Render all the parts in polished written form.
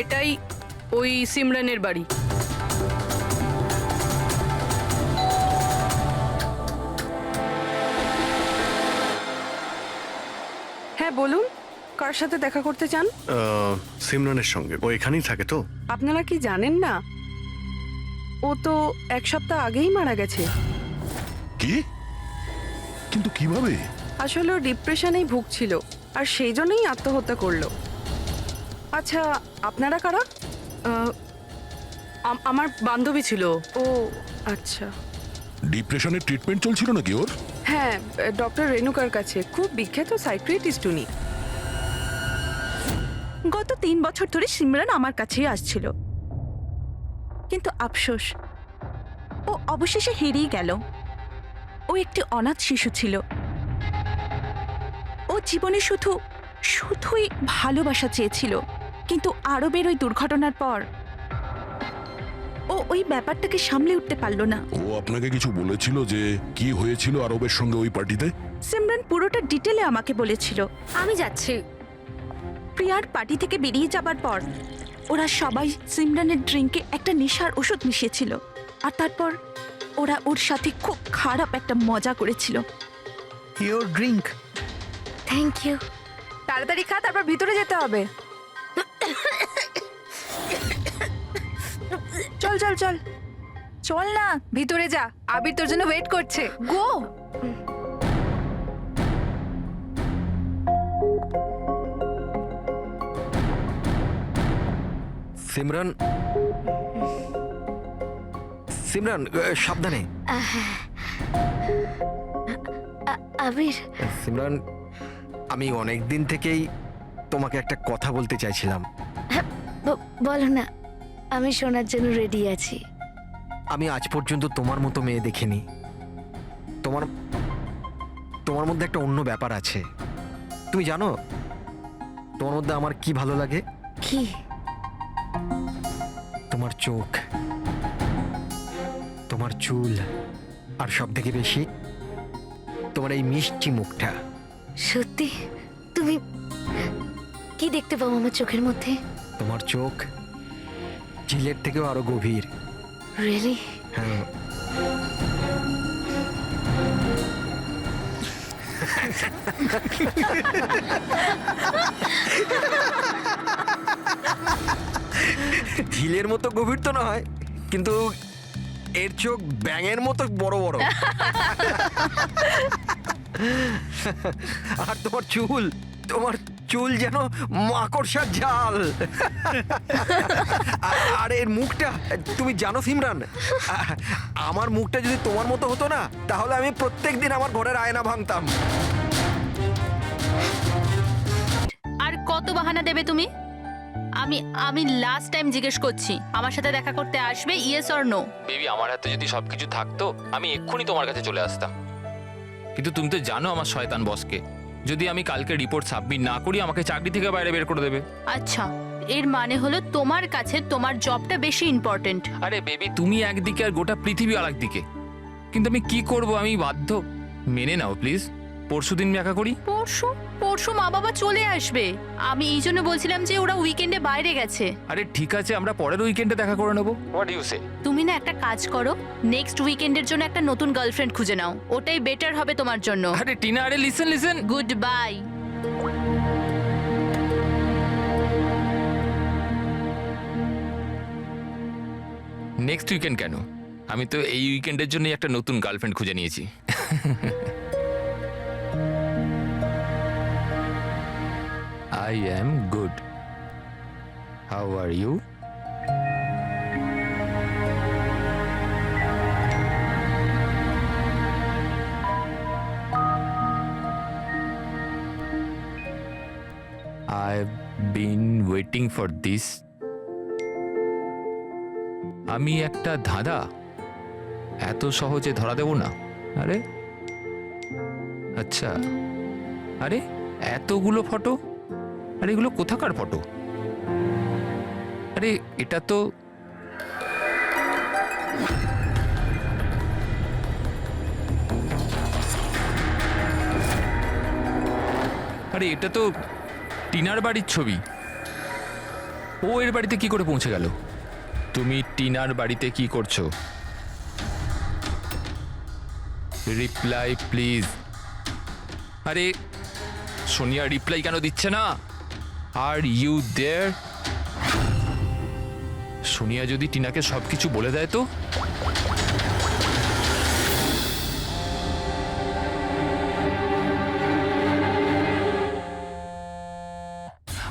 এটাই ওই সিমরানের বাড়ি। হ্যাঁ বলুন, কার সাথে দেখা করতে চান? সিমরানের সঙ্গে। ও এখানেই থাকে তো? আপনারা কি জানেন না, ও তো 1 সপ্তাহ আগেই মারা গেছে। কি? কিন্তু কিভাবে? আসলে ও ডিপ্রেশনেই ভুগছিল আর সেই জন্যই আত্মহত্যা করলো। আচ্ছা, আপনারা কারা? আমার বান্ধবী ছিল। ও আচ্ছা। ডিপ্রেশনের ট্রিটমেন্ট চলছিল নাকি ওর? হ্যাঁ, ডক্টর রেণুকার কাছে। খুব বিখ্যাত সাইকিয়াট্রিস্ট উনি। গত 3 বছর ধরে সিমরান আমার কাছেই আসছিল, কিন্তু আফসোস ও অবশেষে হেরিয়ে গেল। ও একটি অনাথ শিশু ছিল। ও জীবনে শুধুই ভালোবাসা চেয়েছিল, কিন্তু আরবের ওই দুর্ঘটনার পর ও ওই ব্যাপারটাকে সামলে উঠতে পারল না। ও আপনাকে কিছু বলেছিল যে কি হয়েছিল আরবের সঙ্গে ওই পার্টিতে? সিমরান পুরোটা ডিটেলে আমাকে বলেছিল। আমি যাচ্ছি। প্রিয়ার পার্টি থেকে বেরিয়ে যাবার পর ওরা সবাই সিমরানের ড্রিঙ্কে একটা নেশার ওষুধ মিশিয়েছিল, আর তারপর ওরা ওর সাথে খুব খারাপ একটা মজা করেছিল। Your drink. Thank you. তাড়াতাড়ি খা, তারপর ভিতরে যেতে হবে। চল চল চল চল না, ভিতরে যা, আবির তোর জন্য ওয়েট করছে। গো। সিমরান, সিমরান সাবধানে। আবির, সিমরান, আমি অনেক দিন থেকেই তোমাকে একটা কথা বলতে চাইছিলাম। বলো না, আমি শোনার জন্য রেডি আছি। আমি আজ পর্যন্ত তোমার মতো মেয়ে দেখিনি। তোমার তোমার মধ্যে একটা অন্য ব্যাপার আছে। তুমি জানো তোমার মধ্যে আমার কি ভালো লাগে? কি? তোমার চোখ, তোমার চুল, আর সব থেকে বেশি তোমার এই মিষ্টি মুখটা। সত্যি? তুমি কি দেখতে পাও আমার চোখের মধ্যে? তোমার চোখ ঝিলের থেকেও আরো গভীর। রিয়েলি? হ্যাঁ। ঝিলের মতো গভীর তো নয়, কিন্তু এর চোখ ব্যাঙের মতো বড় বড়। আর তোমার চুল যেন মাকড়সার জাল। আর এর মুখটা, তুমি জানো সিমরান, আমার মুখটা যদি তোমার মতো হতো না, তাহলে আমি প্রত্যেকদিন আমার ঘরের আয়না ভাঙতাম। আর কত বাহানা দেবে তুমি? আমি লাস্ট টাইম জিজ্ঞেস করছি, আমার সাথে দেখা করতে আসবে, ইয়েস অর নো? বেবি, আমার হাতে যদি সবকিছু থাকতো আমি এক্ষুনি তোমার কাছে চলে আসতাম, কিন্তু তুমি তো জানো আমার শয়তান বসকে। যদি আমি কালকে রিপোর্ট সাবমিট না করি, আমাকে চাকরি থেকে বাইরে বের করে দেবে। আচ্ছা, এর মানে হলো তোমার কাছে তোমার জবটা বেশি ইম্পর্টেন্ট। আরে বেবি, তুমি একদিকে আর গোটা পৃথিবী আরেক দিকে, কিন্তু আমি কি করব? আমি বাধ্য। মেনে নাও প্লিজ, পরশুদিন দেখা করি। পরশু মা বাবা চলে আসবে। আমি এই জন্য বলছিলাম যে ওরা উইকেন্ডে বাইরে গেছে। আরে ঠিক আছে, আমরা পরের উইকেন্ডে দেখা করে নেবো। হোয়াট ইউ সে? তুমি না একটা কাজ করো, নেক্সট উইকেন্ডের জন্য একটা নতুন গার্লফ্রেন্ড খুঁজে নাও, ওটাই বেটার হবে তোমার জন্য। আরে টিনা, আরে listen. Good bye. Next weekend কেন? আমি তো এই উইকেন্ডের জন্য একটা নতুন গার্লফ্রেন্ড খুঁজে নিয়েছি। I am good. How are you? I've been waiting for this. আমি একটা ধাঁধা এত সহজে ধরা দেব না। আরে আচ্ছা, আরে এতগুলো ফটো, আরে এগুলো কোথাকার ফটো? আরে এটা তো টিনার বাড়ির ছবি। ও এর বাড়িতে কি করে পৌঁছে গেল? তুমি টিনার বাড়িতে কি করছো? Reply please. আরে সোনিয়া রিপ্লাই কেন দিচ্ছে না? Are you there? সোনিয়া যদি টিনাকে সবকিছু বলে দেয় তো?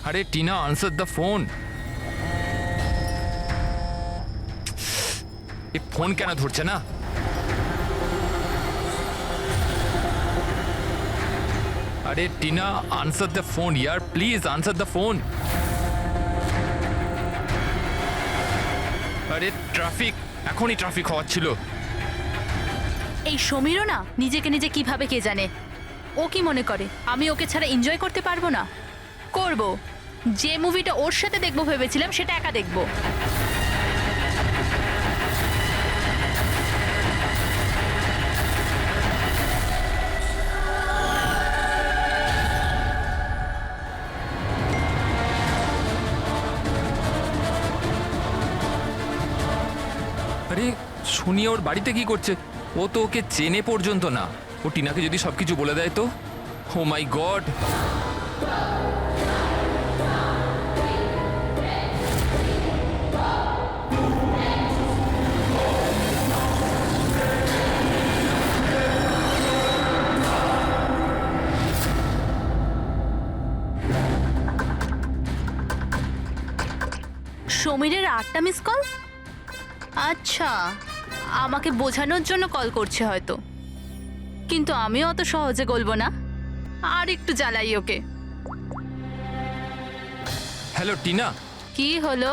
আরে Tina, answer the phone. A phone কেন ধরছে না? আরে Tina, answer the phone year, please answer the phone. আরে ট্রাফিক, এখনই ট্রাফিক হওয়াচ্ছিল। এই সমীরও না নিজেকে নিজে কিভাবে কে জানে। ও কি মনে করে আমি ওকে ছাড়া এনজয় করতে পারবো না? করব। যে মুভিটা ওর সাথে দেখবো ভেবেছিলাম সেটা একা দেখবো। আরে সোনিয়া ওর বাড়িতে কি করছে? ও তো ওকে চেনে পর্যন্ত না। ও টিনাকে যদি সবকিছু বলে দেয় তো? Oh my god! সমীরের 8টা মিস কল? আচ্ছা, আমাকে বোঝানোর জন্য কল করছে হয়তো, কিন্তু আমিও অত সহজে গলবো না। আর একটু জ্বালাই ওকে। হ্যালো টিনা। কি হলো?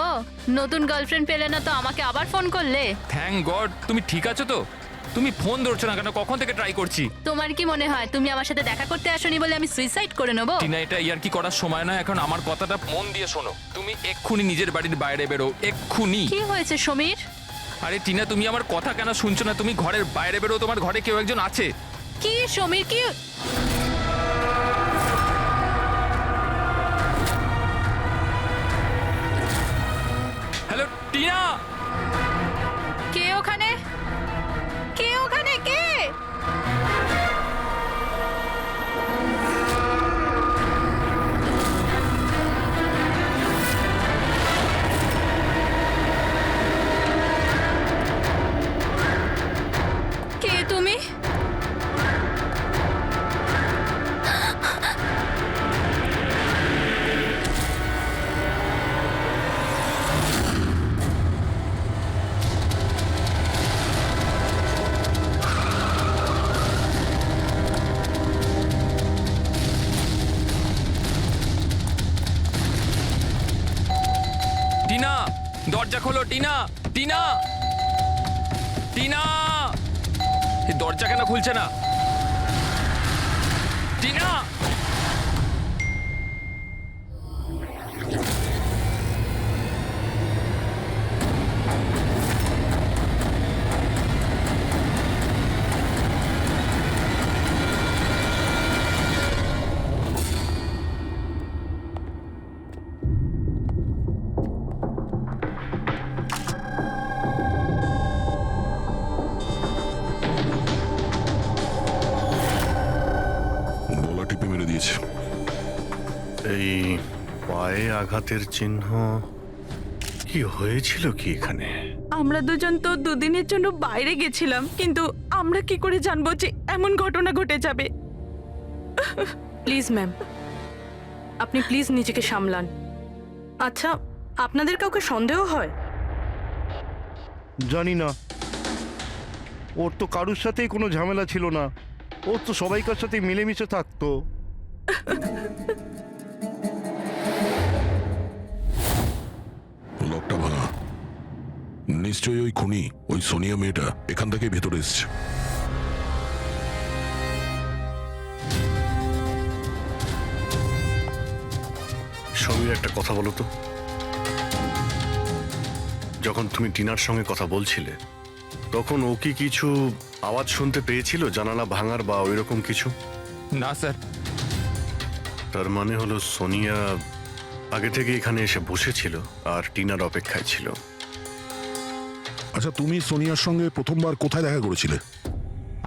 নতুন গার্লফ্রেন্ড পেলে না তো আমাকে আবার ফোন করলে? থ্যাংক গড, তুমি ঠিক আছো তো? তুমি ফোন ধরছো না কেন? কখন থেকে ট্রাই করছি। তোমার কি মনে হয় তুমি আমার সাথে দেখা করতে আসোনি বলে আমি সুইসাইড করে নেবো? টিনা, এটা ইয়ার কি করার সময় না এখন। আমার কথাটা মন দিয়ে শোনো। তুমি এক্ষুনি নিজের বাড়ির বাইরে বেরো, এক্ষুনি। কি হয়েছে সমীর? আরে টিনা, তুমি আমার কথা কেন শুনছো না? তুমি ঘরের বাইরে বেরো, তোমার ঘরে কেউ একজন আছে। কি সমীর, কি? হ্যালো টিনা। কে ওখানে? কে ওখানে? কে? কে তুমি? টিনা, দরজা খোলো। টিনা, টিনা, টিনা! এই দরজা কেন খুলছে না? টিনা! গলা টিপে মেরে দিয়েছে। এই পায়ে আঘাতের চিহ্ন কি হয়েছিল কি এখানে? আমরা দুজন তো দুদিনের জন্য বাইরে গেছিলাম, কিন্তু আমরা কি করে জানবো যে এমন ঘটনা ঘটে যাবে? প্লিজ ম্যাম, আপনি প্লিজ নিজেকে সামলান। আচ্ছা, আপনাদের কাউকে সন্দেহ হয়? জানি না, ওর তো কারুর সাথেই কোনো ঝামেলা ছিল না। ও তো সবাইকার সাথে মিলেমিশে থাকতো। লকটা ভাঙা। নিশ্চয়ই ওই খুনি, ওই সোনিয়া মেয়েটা এখান থেকে ভেতরে এসছে। সমীর, একটা কথা বলো তো। যখন তুমি টিনার সঙ্গে কথা বলছিলে তখন ও কি কিছু আওয়াজ শুনতে পেয়েছিল, জানালা ভাঙার বা ওইরকম কিছু? না স্যার। তার মানে হলো সোনিয়া আগে থেকে এখানে এসে বসেছিল আর টিনার অপেক্ষায় ছিল। আচ্ছা, তুমি সোনিয়ার সঙ্গে প্রথমবার কোথায় দেখা করেছিলে?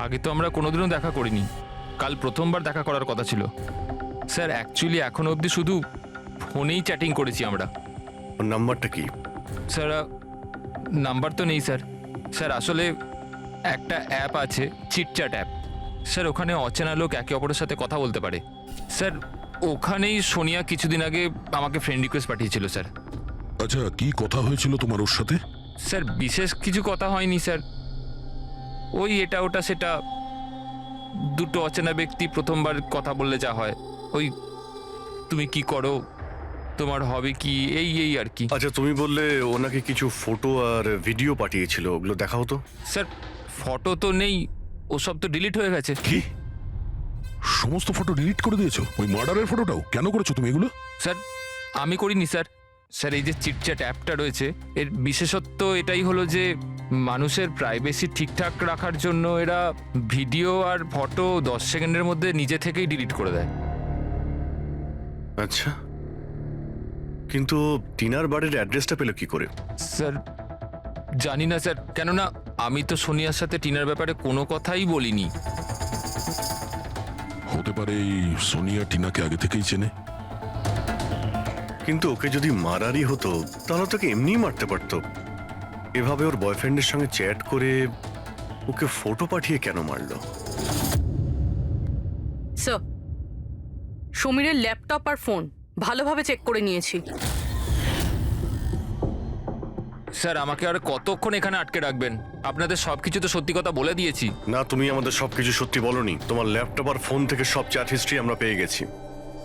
আগে তো আমরা কোনোদিনও দেখা করিনি, কাল প্রথমবার দেখা করার কথা ছিল। স্যার অ্যাকচুয়ালি এখনো অবধি শুধু ফোনেই চ্যাটিং করেছি আমরা। ওর নাম্বারটা কি? স্যার নাম্বার তো নেই স্যার। স্যার আসলে একটা অ্যাপ আছে, চিটচ্যাট অ্যাপ। স্যার ওখানে অচেনা লোক একে অপরের সাথে কথা বলতে পারে। স্যার ওখানেই সোনিয়া কিছুদিন আগে আমাকে ফ্রেন্ড রিকোয়েস্ট পাঠিয়েছিল স্যার। আচ্ছা, কি কথা হয়েছিল তোমার ওর সাথে? স্যার বিশেষ কিছু কথা হয়নি স্যার, ওই এটা ওটা সেটা। দুটো অচেনা ব্যক্তি প্রথমবার কথা বললে যা হয়, ওই তুমি কি করো, তোমার হবি কি, এই এই আর কি। আচ্ছা, তুমি বললে ওনাকে কিছু ফটো আর ভিডিও পাঠিয়েছিল, ওগুলো দেখাও তো। স্যার ফটো তো নেই, ওসব তো ডিলিট হয়ে গেছে। কি সমস্ত ফটো ডিলিট করে দিয়েছো? ওই মার্ডারের ফটোটাও? কেন করেছো তুমি এগুলো? স্যার আমি করিনি স্যার। স্যার এই যে চিটচ্যাট অ্যাপটা রয়েছে, এর বিশেষত্ব এটাই হলো যে মানুষের প্রাইভেসি ঠিকঠাক রাখার জন্য এরা ভিডিও আর ফটো 10 সেকেন্ডের মধ্যে নিজে থেকেই ডিলিট করে দেয়। আচ্ছা, কিন্তু টিনার বাড়ির অ্যাড্রেসটা পেলো কি করে? স্যার জানি না স্যার, কেননা আমি তো সোনিয়ার সাথে টিনার ব্যাপারে কোনো কথাই বলিনি। হতে পারে এই সোনিয়া টিনাকে আগে থেকেই চেনে। কিন্তু ওকে যদি মারারই হতো তাহলে তোকে এমনিই মারতে পারতো। এভাবে ওর বয়ফ্রেন্ডের সঙ্গে চ্যাট করে ওকে ফটো পাঠিয়ে কেন মারলো? স্যার, সমীরের ল্যাপটপ আর ফোন ভালোভাবে চেক করে নিয়েছি। স্যার আমাকে আর কতক্ষণ এখানে আটকে রাখবেন? আপনাদের সবকিছু তো সত্যি কথা বলে দিয়েছি। না, তুমি আমাদের সবকিছু সত্যি বলনি। তোমার ল্যাপটপ আর ফোন থেকে সব চ্যাট হিস্ট্রি আমরা পেয়ে গেছি।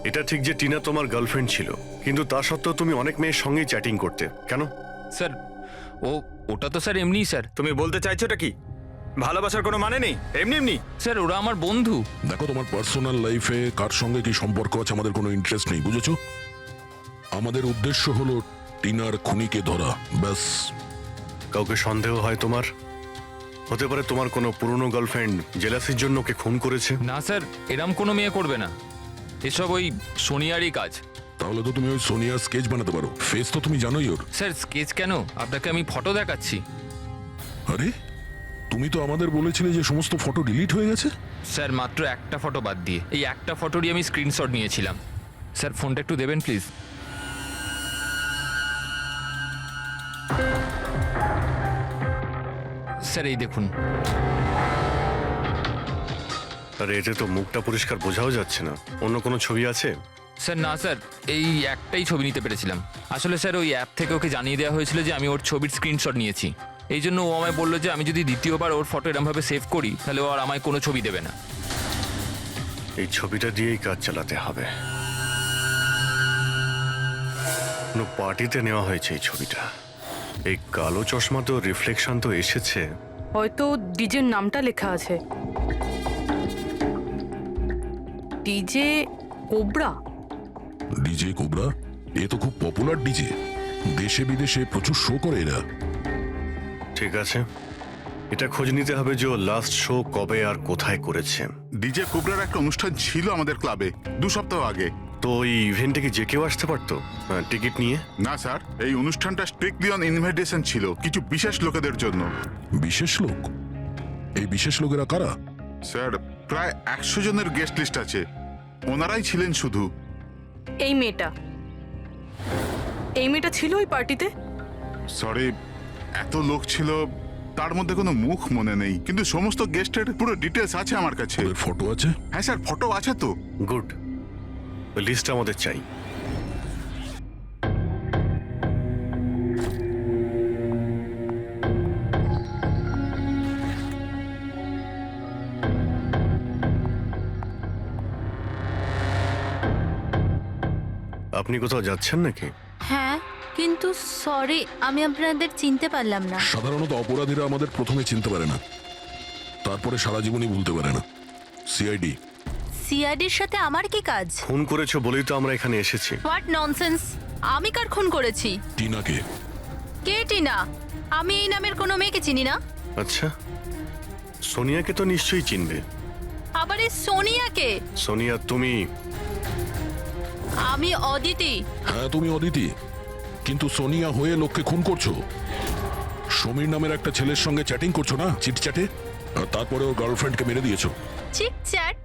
এটা ঠিক যে টিনা তোমার গার্লফ্রেন্ড ছিল, কিন্তু তা সত্ত্বেও তুমি অনেক মেয়ের সঙ্গেই চ্যাটিং করতে, কেন? স্যার ওটা তো স্যার এমনিই স্যার। তুমি বলতে চাইছোটা কি? ভালোবাসার কোনো মানে নেই, এমনি এমনি? স্যার ওরা আমার বন্ধু। দেখো, তোমার পার্সোনাল লাইফে কার সঙ্গে কি সম্পর্ক আছে আমাদের কোনো ইন্টারেস্ট নেই, বুঝেছো? আমাদের উদ্দেশ্য হলো টিনার খুনিকে ধরা, ব্যাস। কাউকে সন্দেহ হয় তোমার? হতে পারে তোমার কোনো পুরনো গার্লফ্রেন্ড জেলাসির জন্য ওকে খুন করেছে। না স্যার, এরম কোনো মেয়ে করবে না, এসব ওই সোনিয়ারই কাজ। তাহলে তো তুমি ওই সোনিয়ার স্কেচ বানাতে পারো, ফেস তো তুমি জানোই ওর। স্যার স্কেচ কেন, আপনাকে আমি ফটো দেখাচ্ছি। আরে, তুমি তো আমাদের বলেছিলে যে সমস্ত ফটো ডিলিট হয়ে গেছে। স্যার মাত্র একটা ফটো বাদ দিয়ে, এই একটা ফটোরই আমি স্ক্রিনশট নিয়েছিলাম। স্যার ফোনটা একটু দেবেন প্লিজ। স্যার এই দেখুন। আরে এতে তো মুখটা পরিষ্কার বোঝাও যাচ্ছে না, অন্য কোনো ছবি আছে? স্যার না স্যার, এই একটাই ছবি নিতে পেরেছিলাম। আসলে স্যার ওই অ্যাপ থেকে ওকে জানিয়ে দেওয়া হয়েছিল যে আমি ওর ছবির স্ক্রিনশট নিয়েছি, এই জন্য ও আমায় বললো যে আমি যদি দ্বিতীয়বার ওর ফটো এরমভাবে সেভ করি তাহলে ও আর আমায় কোনো ছবি দেবে না। এই ছবিটা দিয়েই কাজ চালাতে হবে। কোনো পার্টিতে নেওয়া হয়েছে এই ছবিটা। এই কালো চশমা তো রিফ্লেকশন তো এসেছে। হয়তো ডিজের নামটা লেখা আছে, ডিজে কোবরা। DJ Cobra? এ তো খুব পপুলার ডিজে, দেশে বিদেশে প্রচুর শো করে এরা। ঠিক আছে, এটা খোঁজ নিতে হবে যে লাস্ট শো কবে আর কোথায় করেছে। ডিজে কোবরার একটা অনুষ্ঠান ছিল আমাদের ক্লাবে 2 সপ্তাহ আগে। তো ওই ইভেন্টে কি যে কেউ আসতে পারতো টিকিট নিয়ে? না স্যার, এই অনুষ্ঠানটা স্ট্রিক্টলি অন ইনভাইটেশন ছিল, কিছু বিশেষ লোকেদের জন্য। বিশেষ লোক? এই বিশেষ লোকেরা কারা? স্যার প্রায় 100 জনের গেস্ট লিস্ট আছে, ওনারাই ছিলেন শুধু। এই মেয়েটা ছিল ওই পার্টিতে? সরি, এত লোক ছিল, তার মধ্যে কোনো মুখ মনে নেই, কিন্তু সমস্ত গেস্টের পুরো ডিটেলস আছে আমার কাছে। ফটো আছে? হ্যাঁ স্যার, ফটো আছে তো। গুড, ওই লিস্ট আমাদের চাই। আপনি কোথাও যাচ্ছেন নাকি? হ্যাঁ, কিন্তু সরি আমি আপনাদের চিনতে পারলাম না। সাধারণত অপরাধীরা আমাদের প্রথমে চিনতে পারে না, তারপরে সারা জীবনই ভুলতে পারে না। সিআইডি। সিআইডির সাথে আমার কি কাজ? খুন করেছো বলেই তো আমরা এখানে এসেছি। What nonsense! আমি কার খুন করেছি? টিনাকে। কে টিনা? আমি এই নামের কোনো মেয়েকে চিনি না। আচ্ছা, সোনিয়াকে তো নিশ্চয়ই চিনবে। আবার এই সোনিয়াকে? সোনিয়া তুমি আমি অদিতি। হ্যাঁ তুমি অদিতি, কিন্তু সোনিয়া হয়ে লোককে খুন করছো। সমীর নামের একটা ছেলের সঙ্গে চ্যাটিং করছো না, চিটচ্যাটে, আর তারপরে ওর গার্লফ্রেন্ডকে মেরে দিয়েছো। Cheat chat?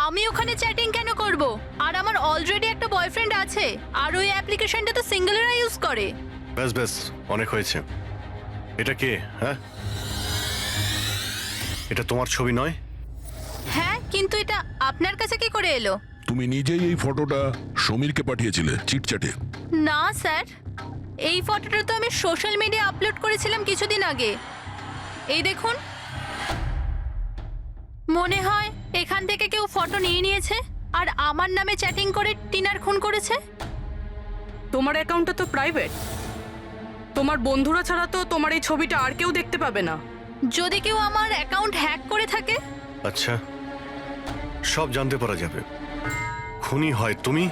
আমি ওখানে চ্যাটিং কেন করব? আর আমার অলরেডি একটা বয়ফ্রেন্ড আছে, আর ওই অ্যাপ্লিকেশনটা তো সিঙ্গেলরা ইউজ করে। ব্যাস ব্যাস, অনেক হয়েছে। এটা কে? হ্যাঁ, এটা তোমার ছবি নয়? হ্যাঁ, কিন্তু এটা আপনার কাছে কি করে এলো? তুমি নিজেই এই ফটোটা সমীরকে পাঠিয়েছিলে চিটচ্যাটে। না স্যার, এই ফটোটা তো আমি সোশ্যাল মিডিয়া আপলোড করেছিলাম কিছুদিন আগে। এই দেখুন, মনে হয় এখান থেকে কেউ ফটো নিয়ে নিয়েছে আর আমার নামে চ্যাটিং করে টিনার খুন করেছে। তোমার অ্যাকাউন্টটা তো প্রাইভেট, তোমার বন্ধুরা ছাড়া তো তোমার এই ছবিটা আর কেউ দেখতে পাবে না। যদি কেউ আমার অ্যাকাউন্ট হ্যাক করে থাকে? আচ্ছা, সব জানতে পারা যাবে। খুনি হয় তুমি,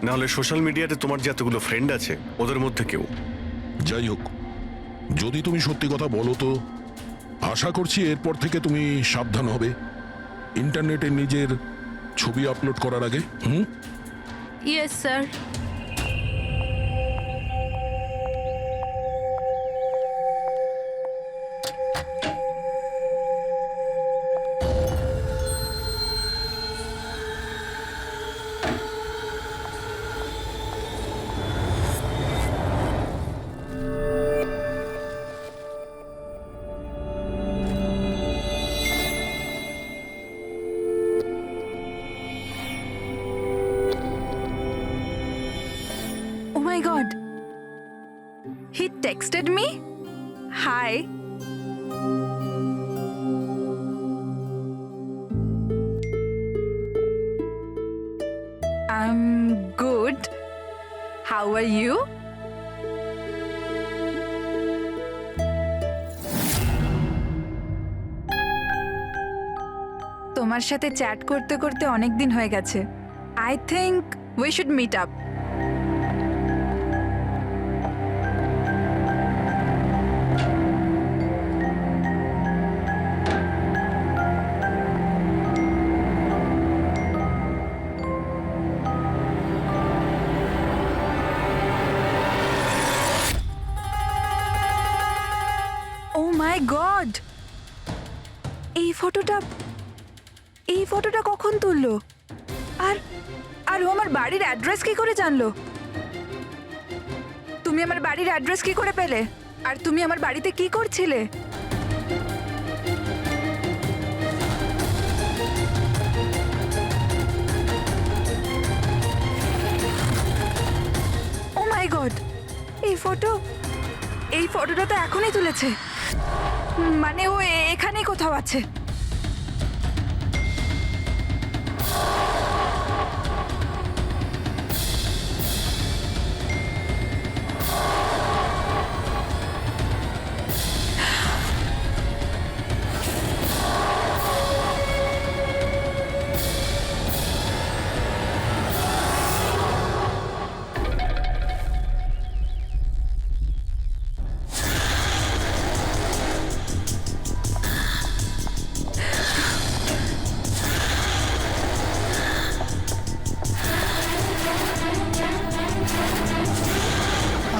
না হলে সোশ্যাল মিডিয়াতে তোমার যে এতগুলো ফ্রেন্ড আছে ওদের মধ্যে কেউ। যাই হোক, যদি তুমি সত্যি কথা বলো তো আশা করছি এরপর থেকে তুমি সাবধান হবে ইন্টারনেটে নিজের ছবি আপলোড করার আগে। Yes sir. Oh my god. He texted me? Hi. I'm good. How are you? তোমার সাথে চ্যাট করতে করতে অনেক দিন হয়ে গেছে। I think we should meet up. Oh my god! এই ফটোটা কখন তুললো? আর ও আমার বাড়ির অ্যাড্রেস কি করে জানলো? তুমি আমার বাড়ির অ্যাড্রেস কি করে পেলে? আর তুমি আমার বাড়িতে কি করছিলে? Oh my god! এই ফটোটা তো এখনই তুলেছে। মানে ও এখানেই কোথাও আছে।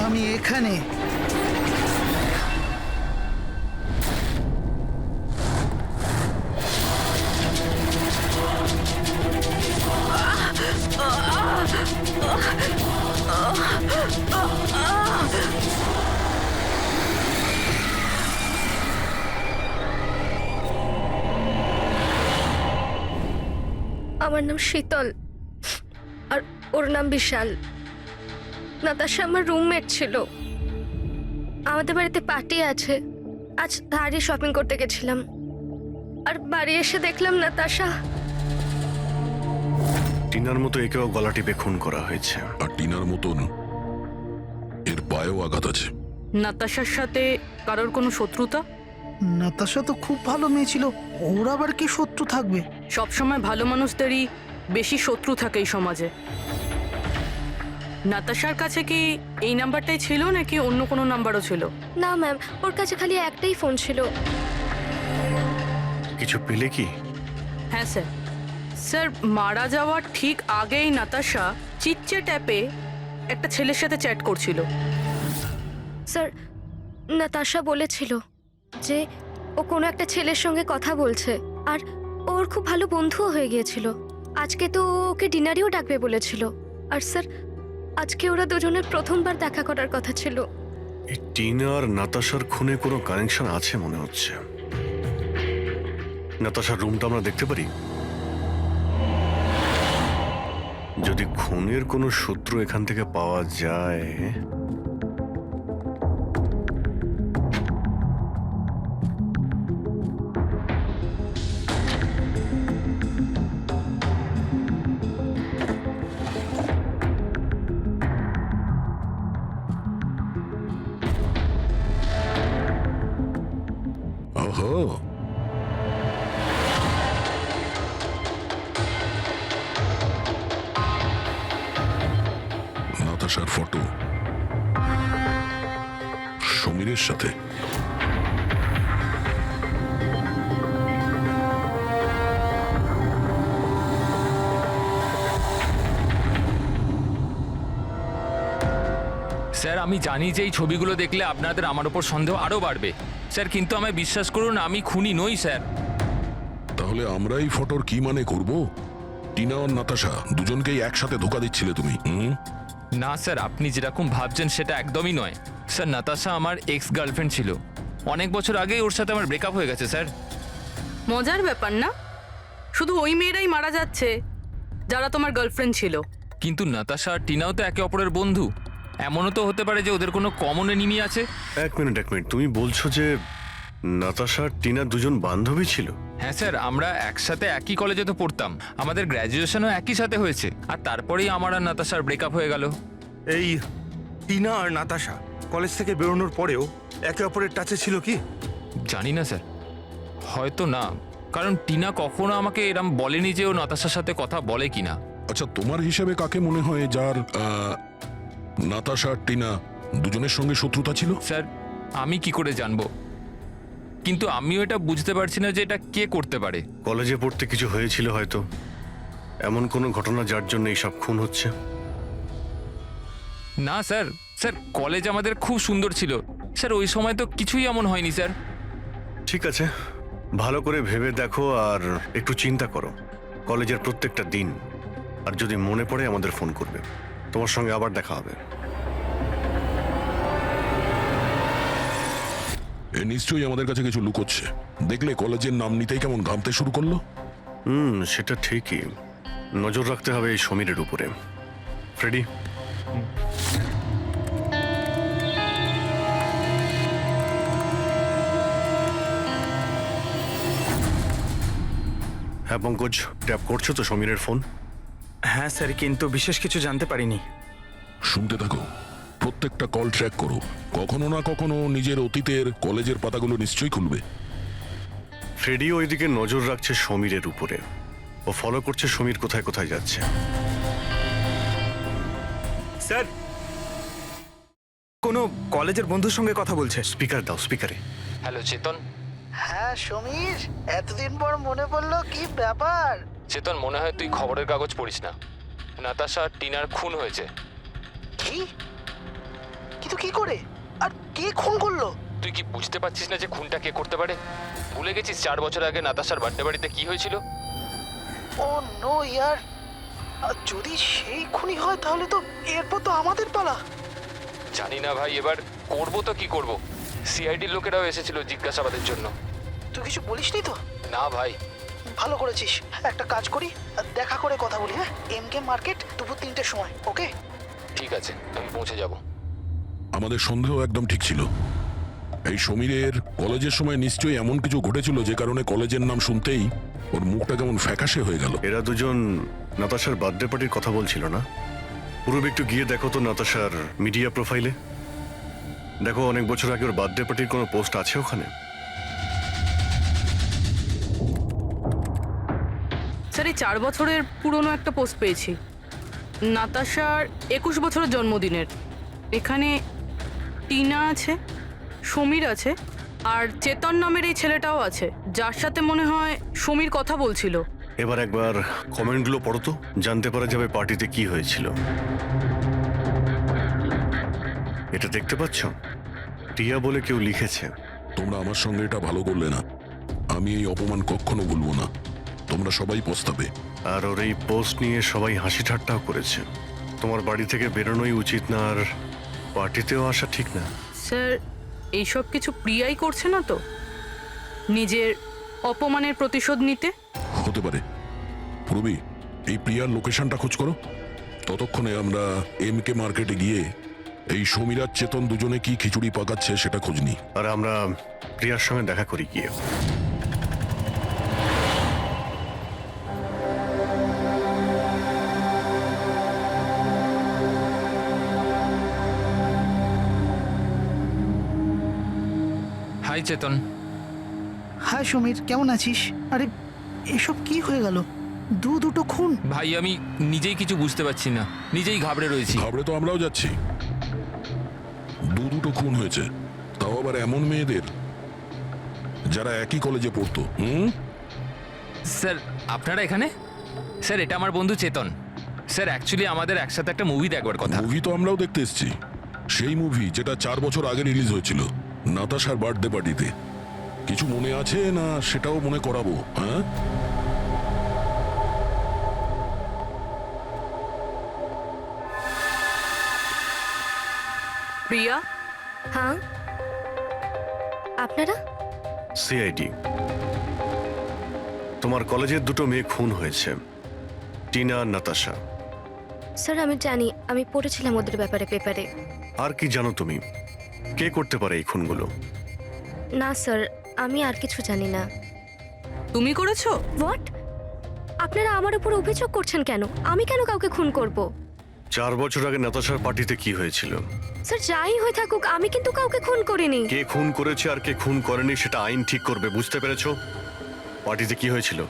আমি এখানে। আমার নাম শীতল আর ওর নাম বিশাল। নাতাশা আমার রুমমেট ছিল। আমাদের বাড়িতে পার্টি আছে, আজ ধারে শপিং করতে গেছিলাম, আর বাড়ি এসে দেখলাম নাতাশা। টিনার মতো একেও গলা টিপে খুন করা হয়েছে। আর টিনার মতন এর পায়েও আঘাত আছে। নাতাশার সাথে কারোর কোনো শত্রুতা? নাতাশা তো খুব ভালো মেয়ে ছিল, ওর আবার কি শত্রু থাকবে? সবসময় ভালো মানুষদেরই বেশি শত্রু থাকে এই সমাজে। নাতাশার কাছে কি এই নাম্বারটাই ছিল নাকি অন্য কোনো নাম্বারও ছিল? না ম্যাম, ওর কাছে খালি একটাই ফোন ছিল। কিছু পেলে কি? হ্যাঁ স্যার। স্যার, মারা যাওয়ার ঠিক আগেই নাতাশা চিটচ্যাট অ্যাপে একটা ছেলের সাথে চ্যাট করছিল। স্যার, নাতাশা বলেছিল যে ও কোনো একটা ছেলের সঙ্গে কথা বলছে আর ওর খুব ভালো বন্ধুও হয়ে গিয়েছিল। আজকে তো ও ওকে ডিনারেও ডাকবে বলেছিল। আর স্যার, আজকে ওরা দুজনের প্রথমবার দেখা করার কথা ছিল। এই টিনা আর নাতাশার খুনে কোনো কানেকশন আছে মনে হচ্ছে। নাতাশার রুমটা আমরা দেখতে পারি? যদি খুনের কোনো সূত্র এখান থেকে পাওয়া যায়। ওহো, নাতাশার ফটো সমীরের সাথে। স্যার আমি জানি যে এই ছবিগুলো দেখলে আপনাদের আমার ওপর সন্দেহ আরও বাড়বে স্যার, কিন্তু আমায় বিশ্বাস করুন আমি খুনি নই স্যার। তাহলে আমরা এই ফটোর কি মানে করব? টিনা আর নাতাশা দুজনকেই একসাথে ধোকা দিচ্ছিলে তুমি? না স্যার, আপনি যেরকম ভাবছেন সেটা একদমই নয় স্যার। নাতাশা আমার এক্স গার্লফ্রেন্ড ছিল, অনেক বছর আগেই ওর সাথে আমার ব্রেকআপ হয়ে গেছে স্যার। মজার ব্যাপার না? শুধু ওই মেয়েরাই মারা যাচ্ছে যারা তোমার গার্লফ্রেন্ড ছিল। কিন্তু নাতাশা আর টিনাও তো একে অপরের বন্ধু, এমনও তো হতে পারে যে ওদের কোনো কমন এনিমি আছে। এক মিনিট, তুমি বলছো যে নাতাশা আর টিনা দুজন বান্ধবী ছিল? হ্যাঁ স্যার, আমরা একসাথে একই কলেজে তো পড়তাম, আমাদের গ্র্যাজুয়েশনও একই সাথে হয়েছে, আর তারপরেই আমার আর নাতাশার ব্রেকআপ হয়ে গেল। এই টিনা আর নাতাশা কলেজ থেকে বেরোনোর পরেও একে অপরের টাচে ছিল কি? জানি না স্যার, হয়তো না, কারণ টিনা কখনো আমাকে এরম বলেনি যে ও নাতাশার সাথে কথা বলে কিনা। আচ্ছা, তোমার হিসেবে কাকে মনে হয় যার নাতাশা আর টিনা দুজনের সঙ্গে শত্রুতা ছিল? স্যার আমি কি করে জানবো, কিন্তু আমিও এটা বুঝতে পারছি না যে এটা কে করতে পারে। কলেজে পড়তে কিছু হয়েছিল হয়তো, এমন কোনো ঘটনা যার জন্য এইসব খুন হচ্ছে। না স্যার, স্যার কলেজ আমাদের খুব সুন্দর ছিল স্যার, ওই সময় তো কিছুই এমন হয়নি স্যার। ঠিক আছে, ভালো করে ভেবে দেখো আর একটু চিন্তা করো কলেজের প্রত্যেকটা দিন, আর যদি মনে পড়ে আমাদের ফোন করবে। তোমার সঙ্গে আবার দেখা হবে। এ নিশ্চয়ই আমাদের কাছে কিছু লুকোচ্ছে। দেখলে কলেজের নাম নিতেই কেমন ঘামতে শুরু করলো। সেটা ঠিকই, নজর রাখতে হবে এই সমীরের উপরে। ফ্রেডি, হ্যাঁ পঙ্কজ, ট্যাপ করছো তো সমীরের ফোন? হ্যাঁ স্যার, কিন্তু বিশেষ কিছু জানতে পারিনি। শুনতে থাকো, প্রত্যেকটা কল ট্র্যাক করো। কখনো না কখনো নিজের অতীতের কলেজের পাতাগুলো নিশ্চয়ই খুলবে। ফ্রেডি ওইদিকে নজর রাখছে সমীরের উপরে, ও ফলো করছে সমীর কোথায় কোথায় যাচ্ছে। স্যার, কোনো কলেজের বন্ধুর সঙ্গে কথা বলছে। স্পিকার দাও, স্পিকারে। হ্যালো চেতন। হ্যাঁ সমীর, এতদিন পর মনে পড়লো, কি ব্যাপার? চেতন, মনে হয় তুই খবরের কাগজ পড়িস না, নাতাশা আর টিনার খুন হয়েছে। কি? কিন্তু কি করে আর কে খুন করলো? তুই কি বুঝতে পারছিস না যে খুনটা কে করতে পারে? ভুলে গেছিস 4 বছর আগে নাতাশার বার্থডে বাড়িতে কি হয়েছিল? ও নো ইয়ার, যদি সেই খুনি হয় তাহলে তো এরপর তো আমাদের পালা। জানি না ভাই, এবার করবো তো কি করব। সিআইডির লোকেরাও এসেছিল জিজ্ঞাসাবাদের জন্য। তুই কিছু বলিসনি তো? না ভাই। ভালো করেছিস, একটা কাজ করি, দেখা করে কথা বলি। হ্যাঁ, MK মার্কেট দুপুর 3টের সময়। ওকে ঠিক আছে, আমি পৌঁছে যাব। আমাদের সন্দেহ একদম ঠিক ছিল। এই সমীরের কলেজের সময় নিশ্চয়ই এমন কিছু ঘটেছিল যে কারণে কলেজের নাম শুনতেই ওর মুখটা কেমন ফ্যাকাশে হয়ে গেল। এরা দুজন নাতাশার বার্থডে পার্টির কথা বলছিল না? পূর্বে একটু গিয়ে দেখো তো নাতাশার মিডিয়া প্রোফাইলে, দেখো অনেক বছর আগে ওর বার্থডে পার্টির কোনো পোস্ট আছে ওখানে? স্যার এই 4 বছরের পুরনো একটা পোস্ট পেয়েছি, নাতাশার 21 বছরের জন্মদিনের। এখানে টিনা আছে, সমীর আছে, আর চেতন নামের এই ছেলেটাও আছে, যার সাথে মনে হয় সমীর কথা বলছিল। এবার একবার কমেন্টগুলো পড়ো তো, জানতে পারা যাবে পার্টিতে কি হয়েছিল। এটা দেখতে পাচ্ছ? টিয়া বলে কেউ লিখেছে। তোমরা আমার সঙ্গে এটা ভালো করলে না। আমি এই অপমান কখনো বলবো না। তোমরা সবাই পস্তাবে। আর ওর এই পোস্ট নিয়ে সবাই হাসি ঠাট্টাও করেছে। তোমার বাড়ি থেকে বেরোনোই উচিত না, আর পার্টিতেও আসা ঠিক না। স্যার, এইসব কিছু প্রিয়াই করছে না তো নিজের অপমানের প্রতিশোধ নিতে? হতে পারে। রবি, এই প্রিয়ার লোকেশনটা খোঁজ করো। ততক্ষণে আমরা MK মার্কেটে গিয়ে এই সমীরার চেতন দুজনে কি খিচুড়ি পাকাচ্ছে সেটা খোঁজ নিই। আর আমরা প্রিয়ার সঙ্গে দেখা করি গিয়ে। হাই চেতন। হাই সমীর, কেমন আছিস? আরে এসব কি হয়ে গেল? দুটো খুন। ভাই আমি নিজেই কিছু বুঝতে পারছি না, নিজেই ঘাবড়ে রয়েছি। ঘাবড়ে তো আমরাও যাচ্ছি। দুটো খুন হয়েছে, তাও আবার এমন মেয়েদের যারা একই কলেজে পড়তো। স্যার আপনারা এখানে? স্যার এটা আমার বন্ধু চেতন। স্যার অ্যাকচুয়ালি আমাদের একসাথে একটা মুভি দেখবার কথা। মুভি তো আমরাও দেখতে এসেছি। সেই মুভি যেটা 4 বছর আগে রিলিজ হয়েছিল, নাতাশার বার্থডে পার্টিতে। কিছু মনে আছে না সেটাও মনে করাবো? হ্যাঁ, প্রিয়া, হ্যাঁ, আপনারা? সিআইডি। তোমার কলেজের দুটো মেয়ে খুন হয়েছে, টিনা আর নাতাশা। স্যার আমি জানি, আমি পড়েছিলাম ওদের ব্যাপারে পেপারে। আর কি জানো তুমি? কে করতে পারে এই খুনগুলো? না স্যার, আমি আর কিছু জানি না। তুমি করেছো? হোয়াট? আপনারা আমার উপর অভিযোগ করছেন কেন? আমি কেন কাউকে খুন করব? 4 বছর আগে নাতাশার পার্টিতে কি হয়েছিল? স্যার যাই হয়ে থাকুক, আমি কিন্তু কাউকে খুন করিনি। কে খুন করেছে আর কে খুন করেনি সেটা আইন ঠিক করবে, বুঝতে পেরেছো? পার্টিতে কি হয়েছিল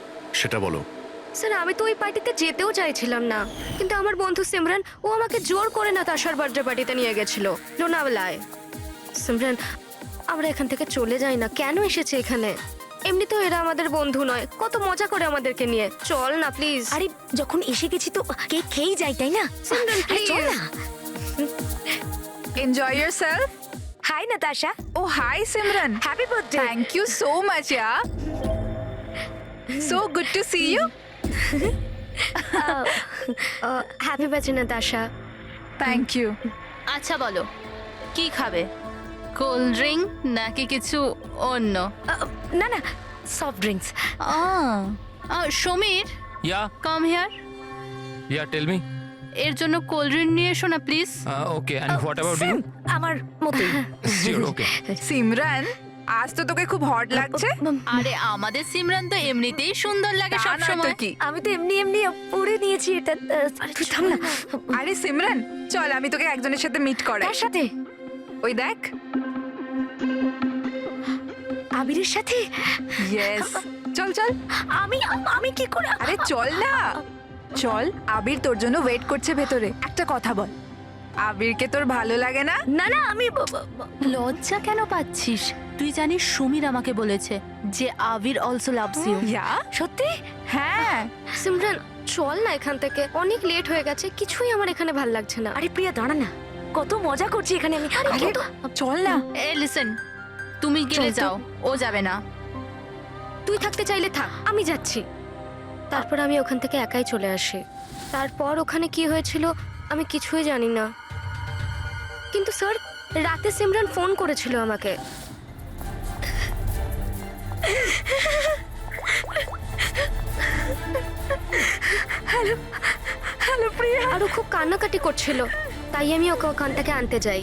সেটা বলো। স্যার আমি তো ওই পার্টিতে যেতেও চাইছিলাম না, কিন্তু আমার বন্ধু সিমরান ও আমাকে জোর করে নাতাশার বার্থডে পার্টিতে নিয়ে গেছিল লোনাওয়ালায়। সিমরান, আমরা এখান থেকে চলে যাই না। কেন এসেছে এখানে? এমনিতেও এরা আমাদের বন্ধু নয়, কত মজা করে আমাদেরকে নিয়ে। চল না প্লিজ। আরে যখন এসে গেছি তো কেক খেয়েই যাই, তাই না? সিমরান আরে চল প্লিজ। না। Enjoy yourself. Hi Natasha. Oh, hi Simran. Happy birthday. Thank you so much, yeah. So good to see you. Happy birthday Natasha. Thank you. আচ্ছা বলো, কি খাবে? কোল্ড ড্রিঙ্ক নাকি কিছু অন্য? না না, soft drinks. Sameer, ya come here. Ya tell me. এর জন্য কোল্ড ড্রিঙ্ক নিয়ে এসো না please. Okay, and what about you? আমার মতোই। শিওর, ওকে। সিমরান, আজ তো তোকে খুব হট লাগছে। আরে আমাদের সিমরান তো এমনিতেই সুন্দর লাগে তা সব নয় তো সময়। কি? আমি তো এমনি এমনি পরে নিয়েছি এটা। তুই থাম না। আরে সিমরান, চল আমি তোকে একজনের সাথে মিট করাই। তার সাথে? ওই দেখ। আবিরের সাথে? ইয়েস, চল চল। আমি আমি কি করে? আরে চল না, চল। আবির তোর জন্য ওয়েট করছে ভেতরে। একটা কথা বল, আবিরকে তোর ভালো লাগে না? না না, আমি লজ্জা কেন পাচ্ছিস? তুই জানিস সমীর আমাকে বলেছে যে আবির অলসো লাভস ইউ। ইয়া, সত্যি? হ্যাঁ। সিমরান চল না এখান থেকে, অনেক লেট হয়ে গেছে, কিছুই আমার এখানে ভাল লাগছে না। আরে প্রিয়া দাঁড়া না, কত মজা করছি এখানে আমি। আরে চল না। এ লিসেন, তুমি গেলে চল তো। যাও, ও যাবে না। তুই থাকতে চাইলে থাক, আমি যাচ্ছি। তারপর আমি ওখান থেকে একাই চলে আসি। তারপর ওখানে কি হয়েছিল আমি কিছুই জানি না, কিন্তু স্যার রাতে সিমরান ফোন করেছিল আমাকে। হ্যালো হ্যালো প্রিয়া। আর ও খুব কান্নাকাটি করছিল, তাই আমি ওকে ওখান থেকে আনতে যাই।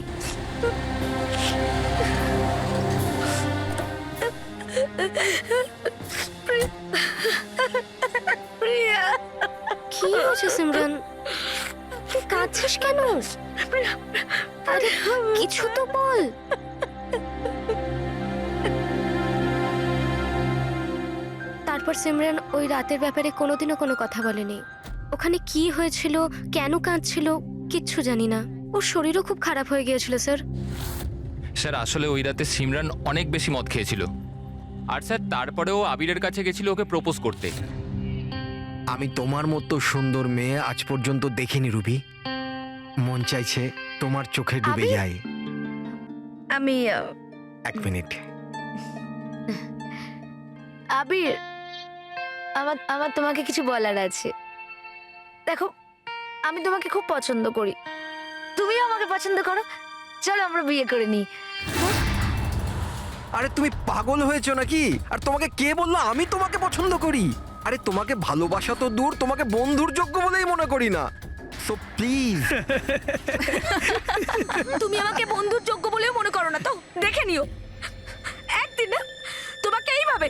প্রিয়া, কি হয়েছে সিমরান? তুই কাঁদছিস কেন? আরে কিছু তো বল। তারপর সিমরান ওই রাতের ব্যাপারে কোনোদিনও কোনো কথা বলেনি। ওখানে কি হয়েছিল, কেন কাঁদছিল, কিচ্ছু জানি না। ওর শরীরও খুব খারাপ হয়ে গিয়েছিল স্যার। স্যার আসলে ওই রাতে সিমরান অনেক বেশি মদ খেয়েছিল, আর স্যার তারপরেও আবিরের কাছে গেছিল ওকে প্রপোজ করতে। আমি তোমার মতো সুন্দর মেয়ে আজ পর্যন্ত দেখিনি রুবি। মন চাইছে তোমার চোখে ডুবে আবির? যাই। আমি এক মিনিট। আবির, আমার আমার তোমাকে কিছু বলার আছে। দেখো, আমি তোমাকে খুব পছন্দ করি, তুমিও আমাকে পছন্দ করো। চলো আমরা বিয়ে করে নিই। আরে তুমি পাগল হয়েছো নাকি? আর তোমাকে কে বললো আমি তোমাকে পছন্দ করি? আরে তোমাকে ভালোবাসা তো দূর, তোমাকে বন্ধুর যোগ্য বলেই মনে করি না। So please. তুমি আমাকে বন্ধুর যোগ্য বলেও মনে করো না তো? দেখে নিও একদিন না তোমাকে এইভাবে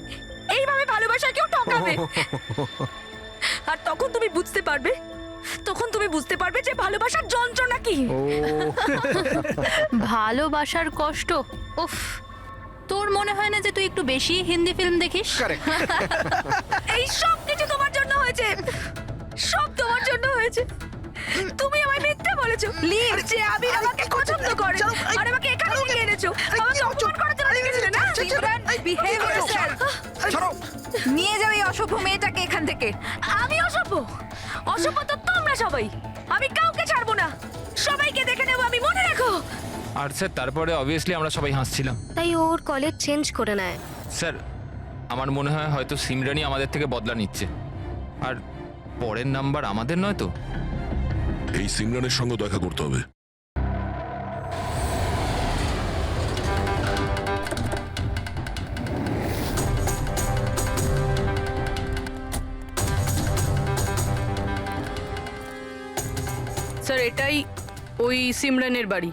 এইভাবে ভালোবাসা কেউ ঠকাবে। আর তখন তুমি বুঝতে পারবে যে ভালোবাসার যন্ত্রণা কি। ভালোবাসার কষ্ট, উফ। তোর মনে হয় না যে তুই একটু বেশি হিন্দি ফিল্ম দেখিস? এই সব কিছু তোমার জন্য হয়েছে, সব তোমার জন্য হয়েছে। তুমি আমায় মিথ্যে বলেছো লিভ যে আমি আমাকে পছন্দ করে আর আমাকে এখানে নিয়ে এনেছো। আমাকে অপমান করার জন্য লিখেছিলে না? Simran, behave yourself. ছাড়ো, নিয়ে যাও এই অসভ্য মেয়েটাকে এখান থেকে। আমি অসভ্য? অসভ্য তো তোমরা সবাই। আমি কাউকে ছাড়বো না, সবাইকে দেখে নেবো আমি, মনে রাখো। আর স্যার তারপরে অবভিয়াসলি আমরা সবাই হাসছিলাম। তাই ওর কলেজ চেঞ্জ করে নেয়। স্যার আমার মনে হয় হয়তো সিমরানই আমাদের থেকে বদলা নিচ্ছে। আর পরের নাম্বার আমাদের নয় তো? এই সিমরানের সঙ্গে দেখা করতে হবে। স্যার এটাই ওই সিমরানের বাড়ি।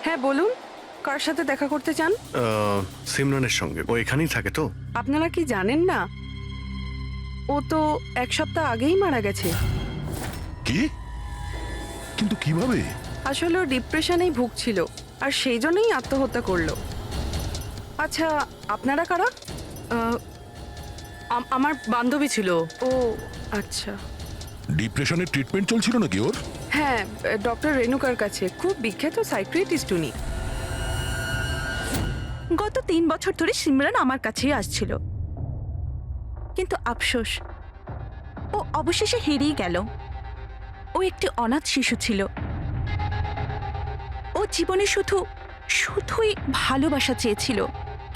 হ্যাঁ বলুন, কার সাথে দেখা করতে চান? সিমরানের সঙ্গে। ও এখানেই থাকে তো? আপনারা কি জানেন না ও তো এক সপ্তাহ আগেই মারা গেছে। কি? কিন্তু কিভাবে? আসলে ও ডিপ্রেশনেই ভুগছিল আর সেই জন্যই আত্মহত্যা করলো। আচ্ছা, আপনারা কারা? আমার বান্ধবী ছিল। ও আচ্ছা। ডিপ্রেশনের ট্রিটমেন্ট চলছিল নাকি ওর? হ্যাঁ, ডক্টর রেণুকার কাছে, খুব বিখ্যাত সাইকিয়াট্রিস্ট উনি। গত 3 বছর ধরে সিমরান আমার কাছেই আসছিল, কিন্তু আফসোস ও অবশেষে হেরিয়ে গেল। ও একটি অনাথ শিশু ছিল। ও জীবনে শুধুই ভালোবাসা চেয়েছিল,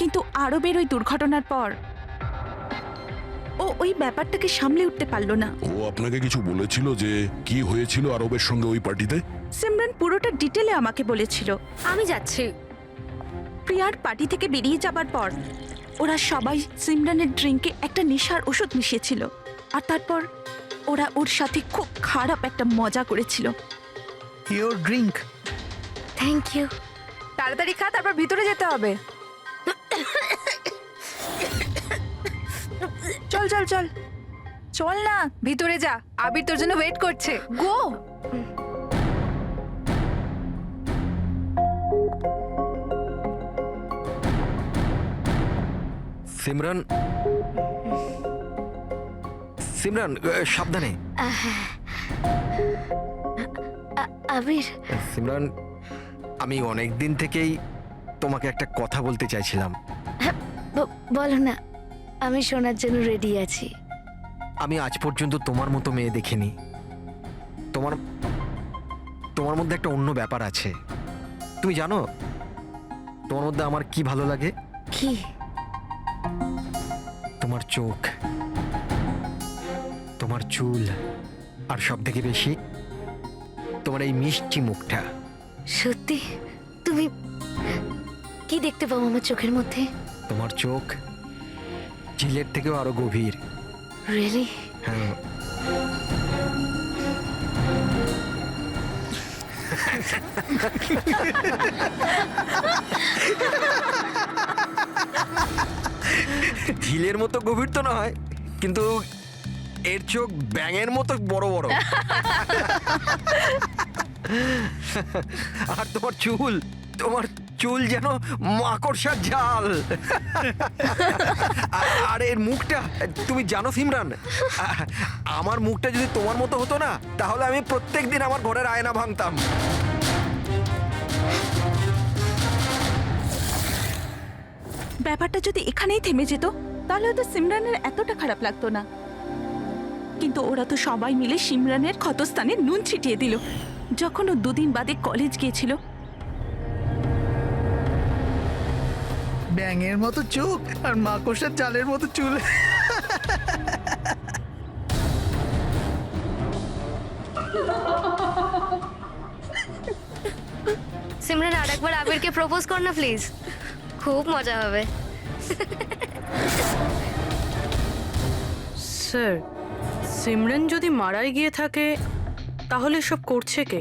কিন্তু আরবের ওই দুর্ঘটনার পর ও ওই ব্যাপারটাকে সামলে উঠতে পারল না। ও আপনাকে কিছু বলেছিল যে কি হয়েছিল আরবের সঙ্গে ওই পার্টিতে? সিমরান পুরোটা ডিটেলে আমাকে বলেছিল। আমি যাচ্ছি। প্রিয়ার পার্টি থেকে বেরিয়ে যাবার পর ওরা সবাই সিমরানের ড্রিঙ্কে একটা নেশার ওষুধ মিশিয়েছিল, আর তারপর ওরা ওর সাথে খুব খারাপ একটা মজা করেছিল। Your drink. Thank you. তাড়াতাড়ি খা, তারপর ভিতরে যেতে হবে। চল চল চল চল না, ভিতরে যা, আবির তোর জন্য ওয়েট করছে। গো। সিমরান, সিমরান সাবধানে। আবির, সিমরান, আমি অনেক দিন থেকেই তোমাকে একটা কথা বলতে চাইছিলাম। বলো না, আমি শোনার জন্য রেডি আছি। আমি আজ পর্যন্ত তোমার মতো মেয়ে দেখিনি। তোমার মধ্যে একটা অন্য ব্যাপার আছে। তুমি জানো তোমার মধ্যে আমার কি ভালো লাগে? কি? তোমার চোখ, তোমার চুল, আর সব থেকে বেশি তোমার এই মিষ্টি মুখটা। সত্যি? তুমি কি দেখতে পাও আমার চোখের মধ্যে? তোমার চোখ ঝিলের থেকেও আরো গভীর। রিয়েলি? হ্যাঁ। ঝিলের মতো গভীর তো নয়, কিন্তু এর চোখ ব্যাঙের মতো বড় বড়। আর তোমার চুল যেন মাকড়সার জাল। আর এর মুখটা, তুমি জানো সিমরান, আমার মুখটা যদি তোমার মতো হতো না, তাহলে আমি প্রত্যেকদিন আমার ঘরের আয়না ভাঙতাম। ব্যাপারটা যদি এখানেই থেমে যেত তাহলে হয়তো সিমরানের এতটা খারাপ লাগতো না, কিন্তু ওরা তো সবাই মিলে সিমরানের ক্ষতস্থানে নুন ছিটিয়ে দিল যখন ও 2 দিন বাদে কলেজ গিয়েছিল। ব্যাঙের মতো চোখ আর মাকড়সার জালের মতো চুল। সিমরান আরেকবার আবিরকে প্রপোজ কর না প্লিজ, খুব মজা হবে। স্যার, সিমরান যদি মারাই গিয়ে থাকে তাহলে সব করছে কে?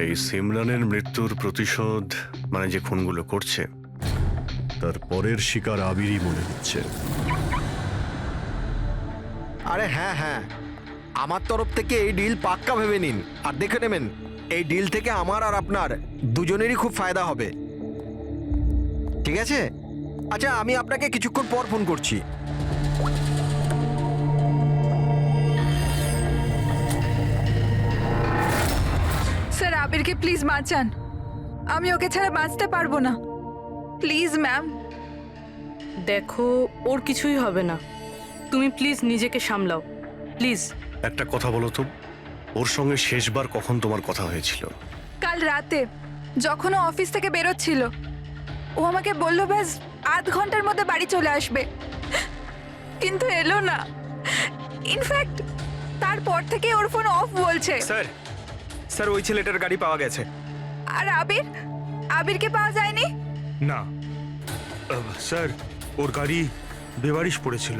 এই সিমরানের মৃত্যুর প্রতিশোধ মানে যে খুনগুলো করছে তার পরের শিকার আবিরই মনে হচ্ছে। আরে হ্যাঁ হ্যাঁ, আমার তরফ থেকে এই ডিল পাক্কা ভেবে নিন আর দেখে নেবেন, এই ডিল থেকে আমার আর আপনার দুজনেরই খুব ফায়দা হবে। ঠিক আছে? আচ্ছা, আমি আপনাকে কিছুক্ষণ পর ফোন করছি। স্যার, আবিরকে প্লিজ বাঁচান, আমি ওকে ছাড়া বাঁচতে পারবো না। Please ma'am. দেখো, ওর কিছুই হবে না, তুমি প্লিজ নিজেকে সামলাও, প্লিজ। একটা কথা বলো তো, ওর সঙ্গে শেষবার কখন তোমার কথা হয়েছিল? কাল রাতে যখন ও অফিস থেকে বেরোচ্ছিল, ও আমাকে বললো ব্যাস আধ ঘন্টার মধ্যে বাড়ি চলে আসবে, কিন্তু এলো না। ইনফ্যাক্ট তারপর থেকে ওর ফোন অফ বলছে। স্যার ওই ছেলেটার গাড়ি পাওয়া গেছে। আর আবিরকে পাওয়া যায়নি? না স্যার, ওর গাড়ি বেবারিশ পড়েছিল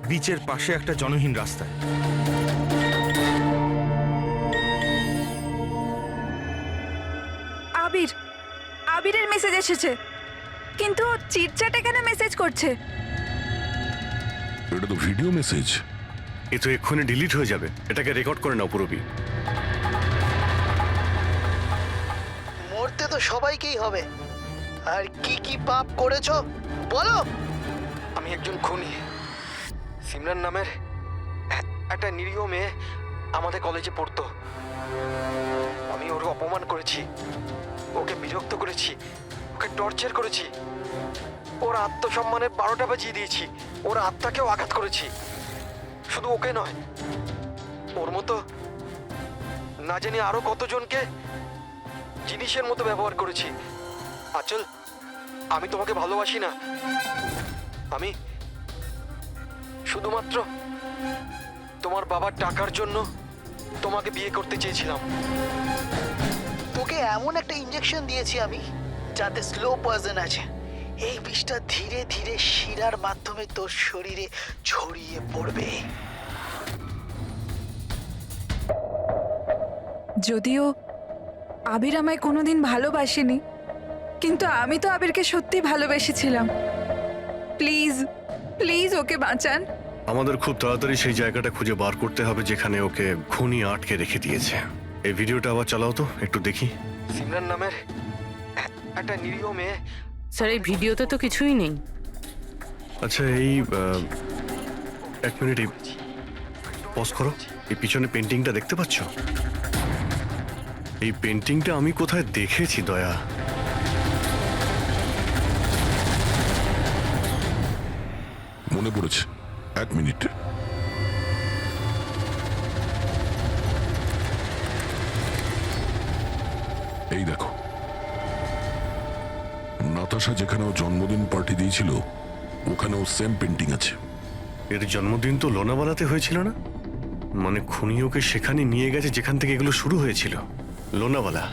বিচের পাশে একটা জনহীন রাস্তায়। আবিরের মেসেজ এসেছে, কিন্তু চিটচ্যাটে কেন মেসেজ করছে? এটা তো ভিডিও মেসেজ। এ তো এক্ষুনি ডিলিট হয়ে যাবে, এটাকে রেকর্ড করে নাও পুরোপি। মরতে তো সবাইকেই হবে, আর কি কি পাপ করেছো বলো। আমি একজন খুনি। সিমরান নামের একটা নিরীহ মেয়ে আমাদের কলেজে পড়তো। আমি ওর অপমান করেছি, ওকে বিরক্ত করেছি, ওকে টর্চার করেছি, ওর আত্মসম্মানের 12টা বাজিয়ে দিয়েছি, ওর আত্মাকেও আঘাত করেছি। শুধু ওকে নয়, ওর মতো না জানি আরো কতজনকে জিনিসের মতো ব্যবহার করেছি। আচল, আমি তোমাকে ভালোবাসি না, আমি শুধুমাত্র তোমার বাবার টাকার জন্য তোমাকে বিয়ে করতে চেয়েছিলাম। তোকে এমন একটা ইঞ্জেকশন দিয়েছি আমি, যাতে স্লো পয়জন আছে। এই বিষটা ধীরে ধীরে শিরার মাধ্যমে তোর শরীরে ছড়িয়ে পড়বে। যদিও আবির আমায় কোনোদিন ভালোবাসেনি, কিন্তু আমি তো আবিরকে সত্যি ভালোবেসেছিলাম। প্লিজ প্লিজ ওকে বাঁচান। আমাদের খুব তাড়াতাড়ি সেই জায়গাটা খুঁজে বার করতে হবে যেখানে ওকে খুনি আটকে রেখে দিয়েছে। এই ভিডিওটা আবার চালাও তো, একটু দেখি। সিমরান নামের একটা নিরীহ মেয়ে। স্যার, এই ভিডিওতে তো কিছুই নেই। আচ্ছা, এই 1 মিনিট পজ করো। এই পিছনে পেন্টিংটা দেখতে পাচ্ছ? এই পেন্টিংটা আমি কোথায় দেখেছি দয়া। মনে পড়েছে, 1 মিনিট। এই দেখো, নাতাশা যেখানে ও জন্মদিন পার্টি দিয়েছিল ওখানেও সেম পেন্টিং আছে। এর জন্মদিন তো লোনাওয়ালাতে হয়েছিল না? মানে খুনি ওকে সেখানে নিয়ে গেছে যেখান থেকে এগুলো শুরু হয়েছিল, লোনাওয়ালা।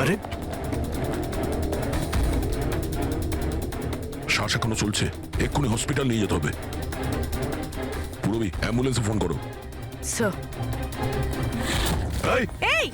আরে শ্বাস এখনো চলছে, এক্ষুনি হসপিটাল নিয়ে যেতে হবে। পুরবি, অ্যাম্বুলেন্সে ফোন করো। স্যার। এই এই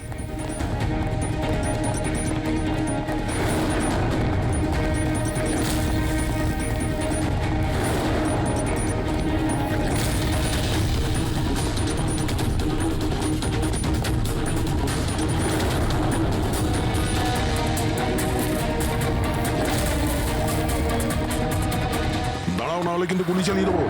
দাঁড়াও, না হলে কিন্তু গুলি চালিয়ে দেবো।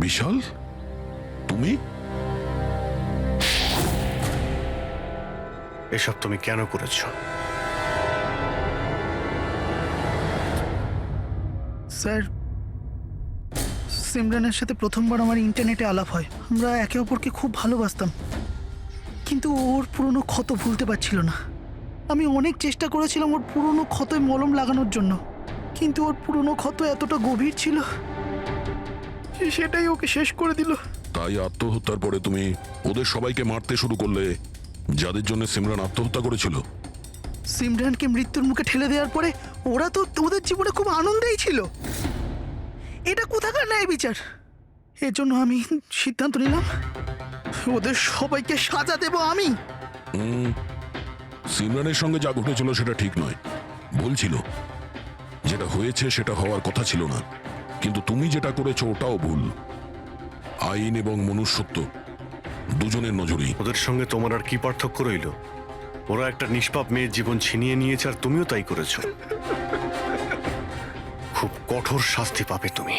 বিশাল, তুমি? এসব তুমি কেন করেছো? স্যার, সিমরানের সাথে প্রথমবার আমার ইন্টারনেটে আলাপ হয়। আমরা একে অপরকে খুব ভালোবাসতাম, কিন্তু ওর পুরনো ক্ষত ভুলতে পারছিল না। আমি অনেক চেষ্টা করেছিলাম ওর পুরনো ক্ষতয় মলম লাগানোর জন্য, কিন্তু ওর পুরনো ক্ষত এতটা গভীর ছিল, সেটাই ওকে শেষ করে দিল। তাই আত্মহত্যার পরে তুমি ওদের সবাইকে মারতে শুরু করলে, যাদের জন্য সিমরান আত্মহত্যা করেছিল। সিমরানকে মৃত্যুর মুখে ঠেলে দেওয়ার পরে ওরা তো ওদের জীবনে খুব আনন্দেই ছিল। এটা কোথাকার ন্যায় বিচার? এর জন্য আমি সিদ্ধান্ত নিলাম ওদের সবাইকে সাজা দেব আমি। সিমরানের সঙ্গে যা ঘটেছিল সেটা ঠিক নয়, ভুল ছিল। যেটা হয়েছে সেটা হওয়ার কথা ছিল না, কিন্তু তুমি যেটা করেছো ওটাও ভুল। আইন এবং মনুষ্যত্ব দুজনের নজরেই। ওদের সঙ্গে তোমার আর কি পার্থক্য রইল? ওরা একটা নিষ্পাপ মেয়ের জীবন ছিনিয়ে নিয়েছে, আর তুমিও তাই করেছো। খুব কঠোর শাস্তি পাবে তুমি।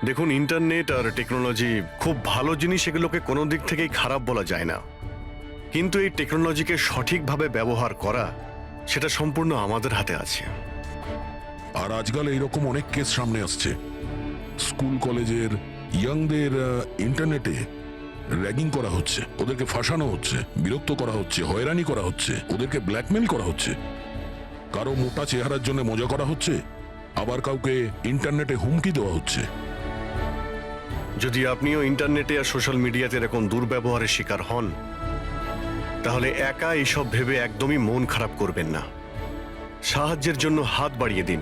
দেখুন, ইন্টারনেট আর টেকনোলজি খুব ভালো জিনিস, এগুলোকে কোনো দিক থেকেই খারাপ বলা যায় না। কিন্তু এই টেকনোলজিকে সঠিকভাবে ব্যবহার করা, সেটা সম্পূর্ণ আমাদের হাতে আছে। আর আজকাল এইরকম অনেক কেস সামনে আসছে। স্কুল কলেজের ইয়াংদের ইন্টারনেটে র্যাগিং করা হচ্ছে, ওদেরকে ফাঁসানো হচ্ছে, বিরক্ত করা হচ্ছে, হয়রানি করা হচ্ছে, ওদেরকে ব্ল্যাকমেল করা হচ্ছে। কারো মোটা চেহারার জন্য মজা করা হচ্ছে, আবার কাউকে ইন্টারনেটে হুমকি দেওয়া হচ্ছে। যদি আপনিও ইন্টারনেটে আর সোশ্যাল মিডিয়াতে এরকম দুর্ব্যবহারের শিকার হন, তাহলে একা এইসব ভেবে একদমই মন খারাপ করবেন না। সাহায্যের জন্য হাত বাড়িয়ে দিন।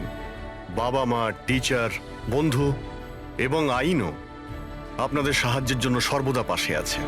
বাবা মা, টিচার, বন্ধু এবং আইনও আপনাদের সাহায্যের জন্য সর্বদা পাশে আছে।